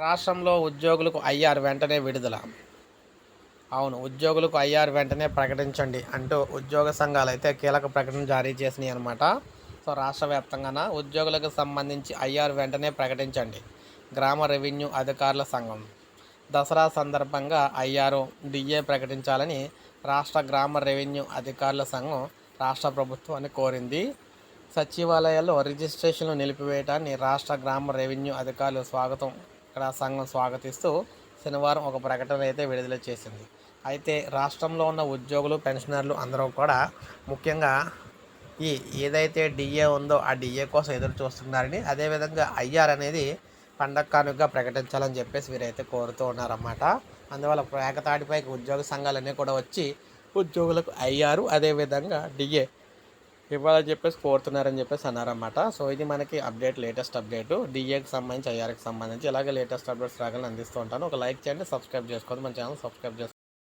రాష్ట్రంలో ఉద్యోగులకు ఐఆర్ వెంటనే విడుదల. అవును. ఉద్యోగులకు ఐఆర్ వెంటనే ప్రకటించండి అంటూ ఉద్యోగ సంఘాలైతే కీలక ప్రకటన జారీ చేసినాయి అనమాట. సో, రాష్ట్ర వ్యాప్తంగాన ఉద్యోగులకు సంబంధించి ఐఆర్ వెంటనే ప్రకటించండి. గ్రామ రెవెన్యూ అధికారుల సంఘం దసరా సందర్భంగా ఐఆర్, డిఏ ప్రకటించాలని రాష్ట్ర గ్రామ రెవెన్యూ అధికారుల సంఘం రాష్ట్ర ప్రభుత్వాన్ని కోరింది. సచివాలయాల్లో రిజిస్ట్రేషన్లు నిలిపివేయడాన్ని రాష్ట్ర గ్రామ రెవెన్యూ అధికారులు సంఘం స్వాగతిస్తూ శనివారం ఒక ప్రకటన అయితే విడుదల చేసింది. అయితే రాష్ట్రంలో ఉన్న ఉద్యోగులు, పెన్షనర్లు అందరూ కూడా ముఖ్యంగా ఏదైతే డిఏ ఉందో ఆ డిఏ కోసం ఎదురు చూస్తున్నారని, అదేవిధంగా ఐఆర్ అనేది పండగ కానుకగా ప్రకటించాలని చెప్పేసి వీరైతే కోరుతూ ఉన్నారన్నమాట. అందువల్ల ఏకతాటిపైకి ఉద్యోగ సంఘాలన్నీ కూడా వచ్చి ఉద్యోగులకు ఐఆర్ అదేవిధంగా డిఏ ఇవ్వాలని చెప్పేసి కోరుతున్నారని చెప్పేసి అన్నారన్నమాట. సో, ఇది మనకి లేటెస్ట్ అప్డేటు డిఏకి సంబంధించి, ఐఆర్కి సంబంధించి ఇలాగే లేటెస్ట్ అప్డేట్స్ రాగానే అందిస్తూ ఉంటాను. ఒక లైక్ చేయండి, సబ్స్క్రైబ్ చేసుకోండి, మన ఛానల్ సబ్స్క్రైబ్ చేసుకోండి.